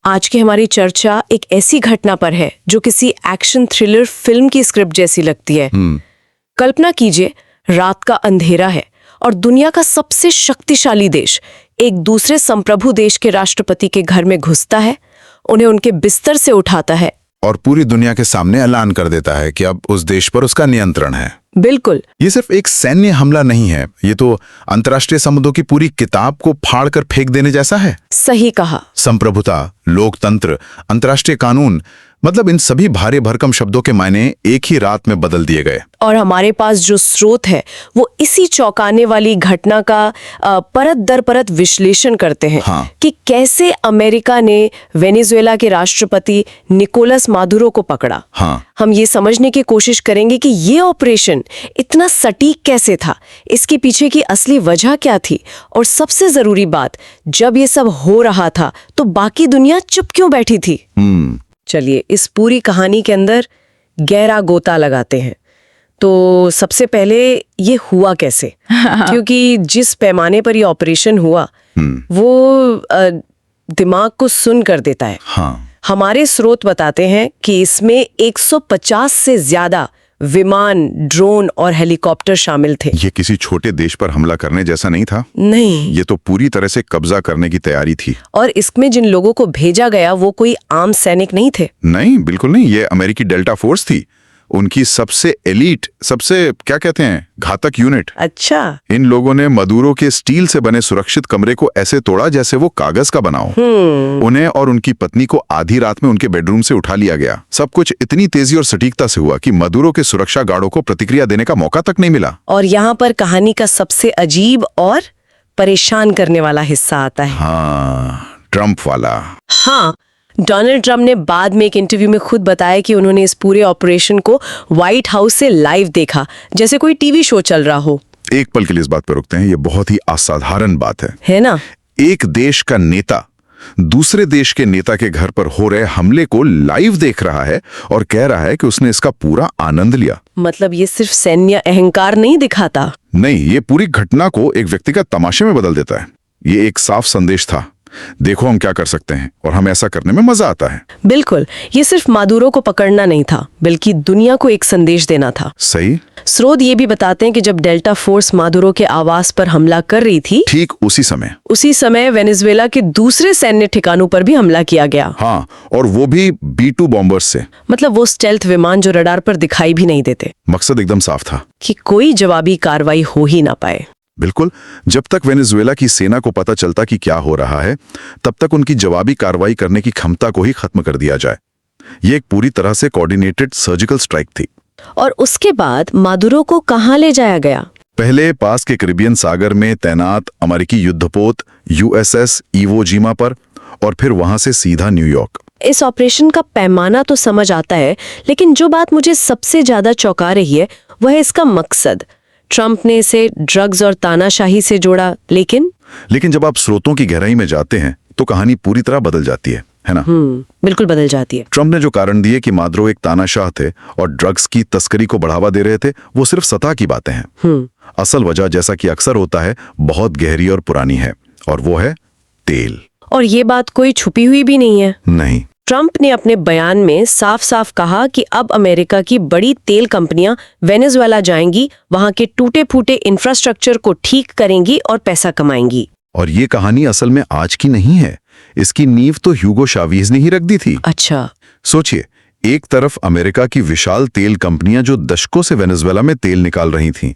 आज की हमारी चर्चा एक ऐसी घटना पर है जो किसी एक्शन थ्रिलर फिल्म की स्क्रिप्ट जैसी लगती है। कल्पना कीजिए, रात का अंधेरा है और दुनिया का सबसे शक्तिशाली देश एक दूसरे संप्रभु देश के राष्ट्रपति के घर में घुसता है, उन्हें उनके बिस्तर से उठाता है और पूरी दुनिया के सामने ऐलान कर देता है कि अब उस देश पर उसका नियंत्रण है। बिल्कुल। ये सिर्फ एक सैन्य हमला नहीं है, ये तो अंतर्राष्ट्रीय संबंधों की पूरी किताब को फाड़कर फेंक देने जैसा है। सही कहा। संप्रभुता, लोकतंत्र, अंतर्राष्ट्रीय कानून, मतलब इन सभी भारी भरकम शब्दों के मायने एक ही रात में बदल दिए गए। और हमारे पास जो स्रोत है वो इसी चौंकाने वाली घटना का परत दर परत विश्लेषण करते हैं। कि कैसे अमेरिका ने वेनेजुएला के राष्ट्रपति निकोलस मादुरो को पकड़ा। हम ये समझने की कोशिश करेंगे कि ये ऑपरेशन इतना सटीक कैसे था, इसके पीछे की असली वजह क्या थी, और सबसे जरूरी बात, जब ये सब हो रहा था तो बाकी दुनिया चुप क्यों बैठी थी। चलिए इस पूरी कहानी के अंदर गहरा गोता लगाते हैं। तो सबसे पहले ये हुआ कैसे? क्योंकि जिस पैमाने पर ये ऑपरेशन हुआ वो दिमाग को सुन कर देता है। हमारे स्रोत बताते हैं कि इसमें 150 से ज्यादा विमान, ड्रोन और हेलीकॉप्टर शामिल थे। ये किसी छोटे देश पर हमला करने जैसा नहीं था। नहीं, ये तो पूरी तरह से कब्जा करने की तैयारी थी। और इसमें जिन लोगों को भेजा गया वो कोई आम सैनिक नहीं थे। नहीं, बिल्कुल नहीं। ये अमेरिकी डेल्टा फोर्स थी, उनकी सबसे एलीट, सबसे क्या कहते हैं, घातक यूनिट। अच्छा। इन लोगों ने मदुरो के स्टील से बने सुरक्षित कमरे को ऐसे तोड़ा जैसे वो कागज का बना हो। उन्हें और उनकी पत्नी को आधी रात में उनके बेडरूम से उठा लिया गया। सब कुछ इतनी तेजी और सटीकता से हुआ कि मदुरो के सुरक्षा गार्डों को प्रतिक्रिया देने का मौका तक नहीं मिला। और यहाँ पर कहानी का सबसे अजीब और परेशान करने वाला हिस्सा आता है। ट्रंप वाला। डोनाल्ड ट्रंप ने बाद में एक इंटरव्यू में खुद बताया कि उन्होंने इस पूरे ऑपरेशन को व्हाइट हाउस से लाइव देखा, जैसे कोई टीवी शो चल रहा हो। एक पल के लिए इस बात पर रुकते हैं, ये बहुत ही असाधारण बात है ना? एक देश का नेता दूसरे देश के नेता के घर पर हो रहे हमले को लाइव देख रहा है और कह रहा है कि उसने इसका पूरा आनंद लिया। मतलब ये सिर्फ सैन्य अहंकार नहीं दिखाता। नहीं, ये पूरी घटना को एक व्यक्ति का तमाशे में बदल देता है। ये एक साफ संदेश था, देखो हम क्या कर सकते हैं और हमें ऐसा करने में मजा आता है। बिल्कुल, ये सिर्फ मादुरो को पकड़ना नहीं था, बल्कि दुनिया को एक संदेश देना था। सही। स्रोत ये भी बताते हैं कि जब डेल्टा फोर्स मादुरो के आवास पर हमला कर रही थी, ठीक उसी समय वेनेजुएला के दूसरे सैन्य ठिकानों पर भी हमला किया गया। और वो भी B-2 बॉम्बर्स से। मतलब वो स्टेल्थ विमान जो रडार पर दिखाई भी नहीं देते। मकसद एकदम साफ था कि कोई जवाबी कार्रवाई हो ही ना पाए। बिल्कुल, जब तक वेनेजुएला की सेना को पता चलता कि क्या हो रहा है, तब तक उनकी जवाबी कार्रवाई करने की क्षमता को ही खत्म कर दिया जाए। ये एक पूरी तरह से कोऑर्डिनेटेड सर्जिकल स्ट्राइक थी। और उसके बाद मादुरो को कहां ले जाया गया? पहले पास के कैरिबियन सागर में तैनात अमेरिकी युद्धपोत USS इवो जिमा पर, और फिर वहां से सीधा न्यूयॉर्क। इस ऑपरेशन का पैमाना तो समझ आता है, लेकिन जो बात मुझे सबसे ज्यादा चौंका रही है वह है इसका मकसद। ट्रंप ने इसे ड्रग्स और तानाशाही से जोड़ा, लेकिन जब आप स्रोतों की गहराई में जाते हैं तो कहानी पूरी तरह बदल जाती है ना? बिल्कुल बदल जाती है। ट्रंप ने जो कारण दिए कि मादुरो एक तानाशाह थे और ड्रग्स की तस्करी को बढ़ावा दे रहे थे, वो सिर्फ सतह की बातें हैं। असल वजह, जैसा कि अक्सर होता है, बहुत गहरी और पुरानी है, और वो है तेल। और ये बात कोई छुपी हुई भी नहीं है। नहीं। ट्रंप ने अपने बयान में साफ साफ कहा कि अब अमेरिका की बड़ी तेल कंपनियां वेनेजुएला जाएंगी, वहां के टूटे फूटे इंफ्रास्ट्रक्चर को ठीक करेंगी और पैसा कमाएंगी। और ये कहानी असल में आज की नहीं है, इसकी नींव तो ह्यूगो चावेज ने ही रख दी थी। अच्छा। सोचिए, एक तरफ अमेरिका की विशाल तेल कंपनियां जो दशकों से वेनेजुएला में तेल निकाल रही थीं,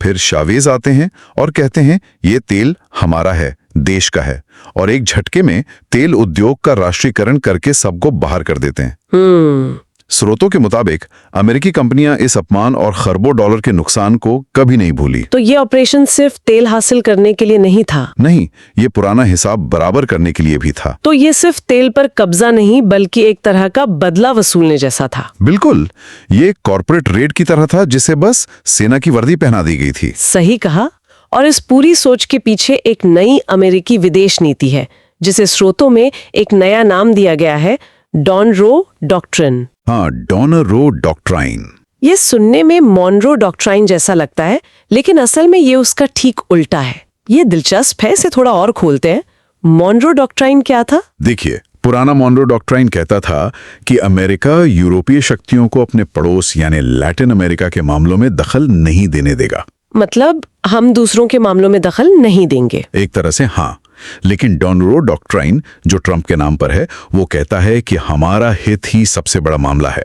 फिर चावेज आते हैं और कहते हैं ये तेल हमारा है, देश का है, और एक झटके में तेल उद्योग का राष्ट्रीयकरण करके सबको बाहर कर देते हैं। स्रोतों के मुताबिक अमेरिकी कंपनियां इस अपमान और खरबों डॉलर के नुकसान को कभी नहीं भूली। तो ये ऑपरेशन सिर्फ तेल हासिल करने के लिए नहीं था? नहीं, ये पुराना हिसाब बराबर करने के लिए भी था। तो ये सिर्फ तेल पर कब्जा नहीं, बल्कि एक तरह का बदला वसूलने जैसा था। बिल्कुल, ये कॉर्पोरेट रेड की तरह था, जिसे बस सेना की वर्दी पहना दी गई थी। सही कहा। और इस पूरी सोच के पीछे एक नई अमेरिकी विदेश नीति है, जिसे स्रोतों में एक नया नाम दिया गया है, डॉनरो डॉक्ट्रिन। डॉनरो डॉक्ट्राइन। ये सुनने में मॉनरो डॉक्ट्राइन जैसा लगता है, लेकिन असल में ये उसका ठीक उल्टा है। ये दिलचस्प है, इसे थोड़ा और खोलते हैं। मॉनरो डॉक्ट्राइन क्या था? देखिए, पुराना मॉनरो डॉक्ट्राइन कहता था कि अमेरिका यूरोपीय शक्तियों को अपने पड़ोस यानी लैटिन अमेरिका के मामलों में दखल नहीं देने देगा। मतलब हम दूसरों के मामलों में दखल नहीं देंगे। एक तरह से हाँ, लेकिन डॉनरो डॉक्ट्राइन जो ट्रंप के नाम पर है, वो कहता है कि हमारा हित ही सबसे बड़ा मामला है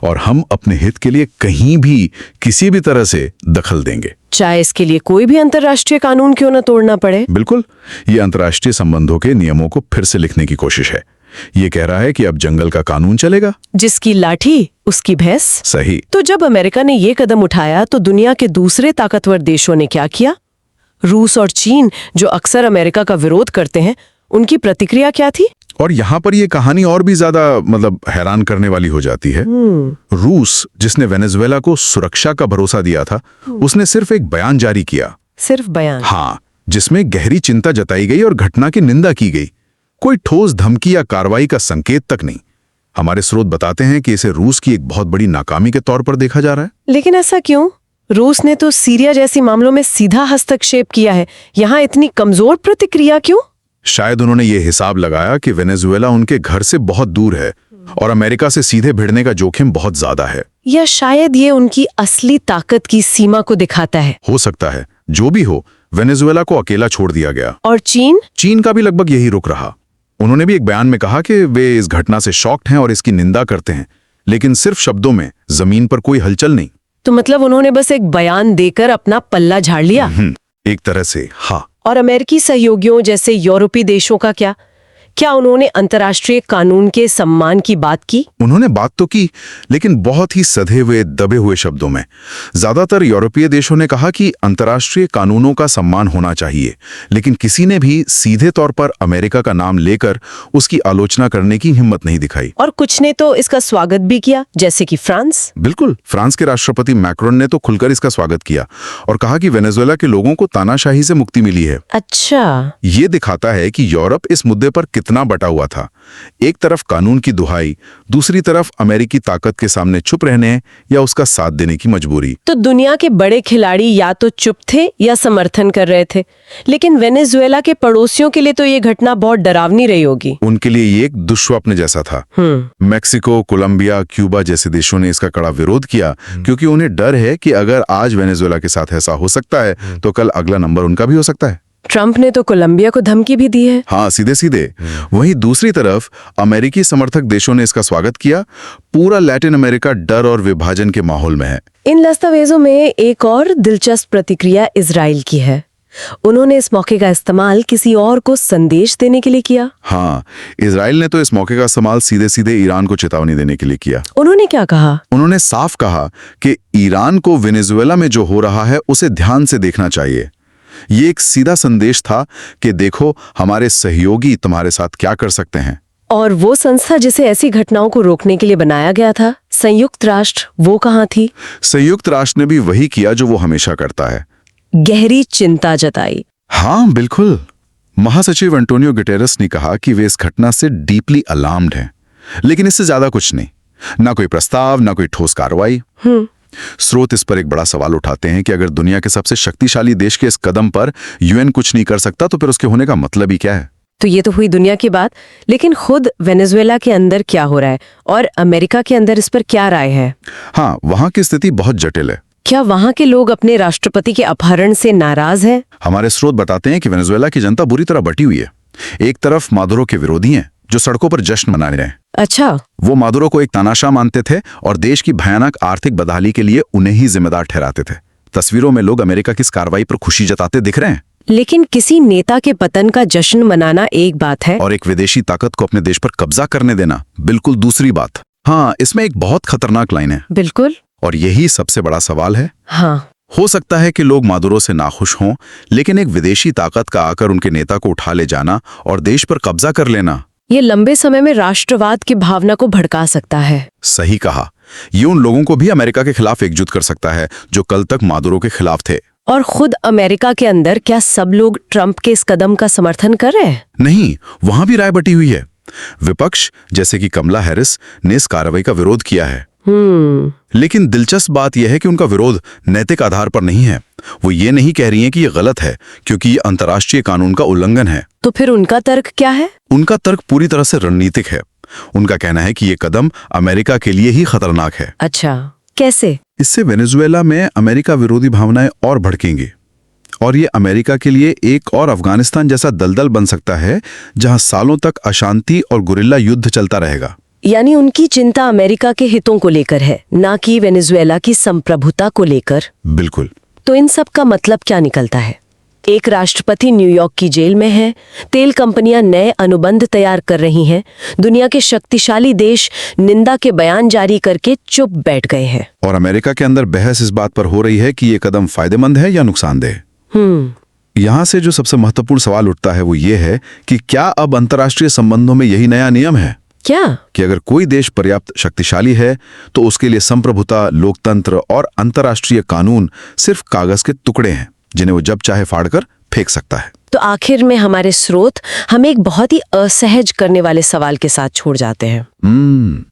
और हम अपने हित के लिए कहीं भी किसी भी तरह से दखल देंगे, चाहे इसके लिए कोई भी अंतर्राष्ट्रीय कानून क्यों न तोड़ना पड़े। बिल्कुल, ये अंतर्राष्ट्रीय संबंधों के नियमों को फिर से लिखने की कोशिश है। ये कह रहा है कि अब जंगल का कानून चलेगा, जिसकी लाठी उसकी भैंस। सही। तो जब अमेरिका ने ये कदम उठाया तो दुनिया के दूसरे ताकतवर देशों ने क्या किया? रूस और चीन, जो अक्सर अमेरिका का विरोध करते हैं, उनकी प्रतिक्रिया क्या थी? और यहाँ पर ये कहानी और भी ज्यादा हैरान करने वाली हो जाती है। रूस, जिसने वेनेजुएला को सुरक्षा का भरोसा दिया था, उसने सिर्फ एक बयान जारी किया। सिर्फ बयान? हाँ, जिसमें गहरी चिंता जताई गई और घटना की निंदा की गई। कोई ठोस धमकी या कार्रवाई का संकेत तक नहीं। हमारे स्रोत बताते हैं कि इसे रूस की एक बहुत बड़ी नाकामी के तौर पर देखा जा रहा है। लेकिन ऐसा क्यों? रूस ने तो सीरिया जैसी मामलों में सीधा हस्तक्षेप किया है, यहाँ इतनी कमजोर प्रतिक्रिया क्यों? शायद उन्होंने ये हिसाब लगाया कि वेनेजुएला उनके घर से बहुत दूर है और अमेरिका से सीधे भिड़ने का जोखिम बहुत ज्यादा है। या शायद ये उनकी असली ताकत की सीमा को दिखाता है। हो सकता है। जो भी हो, वेनेजुएला को अकेला छोड़ दिया गया। और चीन का भी लगभग यही रुख रहा। उन्होंने भी एक बयान में कहा कि वे इस घटना से शॉक्ड हैं और इसकी निंदा करते हैं, लेकिन सिर्फ शब्दों में, जमीन पर कोई हलचल नहीं। तो मतलब उन्होंने बस एक बयान देकर अपना पल्ला झाड़ लिया? एक तरह से हाँ। और अमेरिकी सहयोगियों जैसे यूरोपीय देशों का क्या उन्होंने अंतर्राष्ट्रीय कानून के सम्मान की बात की? उन्होंने बात तो की, लेकिन बहुत ही सधे हुए, दबे हुए शब्दों में। ज्यादातर यूरोपीय देशों ने कहा कि अंतर्राष्ट्रीय कानूनों का सम्मान होना चाहिए, लेकिन किसी ने भी सीधे तौर पर अमेरिका का नाम लेकर उसकी आलोचना करने की हिम्मत नहीं दिखाई। और कुछ ने तो इसका स्वागत भी किया, जैसे कि फ्रांस। बिल्कुल, फ्रांस के राष्ट्रपति मैक्रोन ने तो खुलकर इसका स्वागत किया और कहा कि वेनेजुएला के लोगों को तानाशाही से मुक्ति मिली है। अच्छा, ये दिखाता है कि यूरोप इस मुद्दे पर कितना बटा हुआ था। एक तरफ कानून की दुहाई, दूसरी तरफ अमेरिकी ताकत के सामने चुप रहने या उसका साथ देने की मजबूरी। तो दुनिया के बड़े खिलाड़ी या तो चुप थे या समर्थन कर रहे थे, लेकिन वेनेजुएला के पड़ोसियों के लिए तो ये घटना बहुत डरावनी रही होगी। उनके लिए ये एक दुष्स्वप्न जैसा था। मैक्सिको, कोलंबिया, क्यूबा जैसे देशों ने इसका कड़ा विरोध किया, क्योंकि उन्हें डर है कि अगर आज वेनेजुएला के साथ ऐसा हो सकता है तो कल अगला नंबर उनका भी हो सकता है। ट्रंप ने तो कोलंबिया को धमकी भी दी है। हाँ, सीधे सीधे। वहीं दूसरी तरफ अमेरिकी समर्थक देशों ने इसका स्वागत किया। पूरा लैटिन अमेरिका डर और विभाजन के माहौल में है। इन दस्तावेजों में एक और दिलचस्प प्रतिक्रिया इजराइल की है। उन्होंने इस मौके का इस्तेमाल किसी और को संदेश देने के लिए किया। हाँ, इजराइल ने तो इस मौके का इस्तेमाल सीधे सीधे ईरान को चेतावनी देने के लिए किया। उन्होंने क्या कहा? उन्होंने साफ कहा कि ईरान को वेनेजुएला में जो हो रहा है उसे ध्यान से देखना चाहिए। ये एक सीधा संदेश था कि देखो, हमारे सहयोगी तुम्हारे साथ क्या कर सकते हैं। और वो संस्था जिसे ऐसी घटनाओं को रोकने के लिए बनाया गया था, संयुक्त राष्ट्र, वो कहाँ थी? संयुक्त राष्ट्र ने भी वही किया जो वो हमेशा करता है, गहरी चिंता जताई। हाँ बिल्कुल। महासचिव एंटोनियो गुटेरेस ने कहा कि वे इस घटना से डीपली अलार्म्ड हैं, लेकिन इससे ज्यादा कुछ नहीं। ना कोई प्रस्ताव, ना कोई ठोस कार्रवाई। स्रोत इस पर एक बड़ा सवाल उठाते हैं कि अगर दुनिया के सबसे शक्तिशाली देश के इस कदम पर यूएन कुछ नहीं कर सकता तो फिर उसके होने का मतलब ही क्या है? तो ये तो हुई दुनिया की बात, लेकिन खुद वेनेजुएला के अंदर क्या हो रहा है और अमेरिका के अंदर इस पर क्या राय है? हाँ, वहां की स्थिति बहुत जटिल है। क्या वहां के लोग अपने राष्ट्रपति के अपहरण से नाराज हैं? हमारे स्रोत बताते हैं कि वेनेजुएला की जनता बुरी तरह बटी हुई है। एक तरफ मादुरो के विरोधी हैं जो सड़कों पर जश्न मना रहे हैं। अच्छा, वो मादुरो को एक तानाशाह मानते थे और देश की भयानक आर्थिक बदहाली के लिए उन्हें ही जिम्मेदार ठहराते थे। तस्वीरों में लोग अमेरिका की इस कार्रवाई पर खुशी जताते दिख रहे हैं। लेकिन किसी नेता के पतन का जश्न मनाना एक बात है और एक विदेशी ताकत को अपने देश पर कब्जा करने देना बिल्कुल दूसरी बात। हाँ, इसमें एक बहुत खतरनाक लाइन है। बिल्कुल। और यही सबसे बड़ा सवाल है। हाँ, हो सकता है कि लोग मादुरो से नाखुश हों, लेकिन एक विदेशी ताकत का आकर उनके नेता को उठा ले जाना और देश पर कब्जा कर लेना, ये लंबे समय में राष्ट्रवाद की भावना को भड़का सकता है। सही कहा। ये उन लोगों को भी अमेरिका के खिलाफ एकजुट कर सकता है जो कल तक मादुरो के खिलाफ थे। और खुद अमेरिका के अंदर क्या सब लोग ट्रंप के इस कदम का समर्थन कर रहे हैं? नहीं, वहां भी राय बटी हुई है। विपक्ष जैसे कि कमला हैरिस ने इस कार्रवाई का विरोध किया है। लेकिन दिलचस्प बात यह है कि उनका विरोध नैतिक आधार पर नहीं है। वो ये नहीं कह रही हैं कि ये गलत है क्योंकि ये अंतर्राष्ट्रीय कानून का उल्लंघन है। तो फिर उनका तर्क क्या है? उनका तर्क पूरी तरह से रणनीतिक है। उनका कहना है कि ये कदम अमेरिका के लिए ही खतरनाक है। अच्छा, कैसे? इससे वेनेजुएला में अमेरिका विरोधी भावनाएं और भड़केंगी और ये अमेरिका के लिए एक और अफगानिस्तान जैसा दलदल बन सकता है जहां सालों तक अशांति और गुरिल्ला युद्ध चलता रहेगा। यानी उनकी चिंता अमेरिका के हितों को लेकर है, ना कि वेनेजुएला की संप्रभुता को लेकर। बिल्कुल। तो इन सब का मतलब क्या निकलता है? एक राष्ट्रपति न्यूयॉर्क की जेल में है, तेल कंपनियां नए अनुबंध तैयार कर रही हैं, दुनिया के शक्तिशाली देश निंदा के बयान जारी करके चुप बैठ गए हैं। और अमेरिका के अंदर बहस इस बात पर हो रही है कि ये कदम फायदेमंद है या नुकसानदेह। यहाँ से जो सबसे महत्वपूर्ण सवाल उठता है वो ये है कि क्या अब अंतर्राष्ट्रीय संबंधों में यही नया नियम है? क्या कि अगर कोई देश पर्याप्त शक्तिशाली है तो उसके लिए संप्रभुता, लोकतंत्र और अंतर्राष्ट्रीय कानून सिर्फ कागज के टुकड़े हैं जिन्हें वो जब चाहे फाड़कर फेंक सकता है। तो आखिर में हमारे स्रोत हमें एक बहुत ही असहज करने वाले सवाल के साथ छोड़ जाते हैं।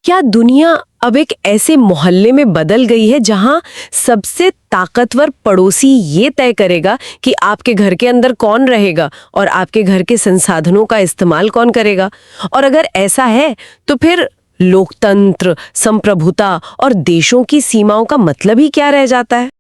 क्या दुनिया अब एक ऐसे मोहल्ले में बदल गई है जहां सबसे ताकतवर पड़ोसी ये तय करेगा कि आपके घर के अंदर कौन रहेगा और आपके घर के संसाधनों का इस्तेमाल कौन करेगा? और अगर ऐसा है तो फिर लोकतंत्र, संप्रभुता और देशों की सीमाओं का मतलब ही क्या रह जाता है?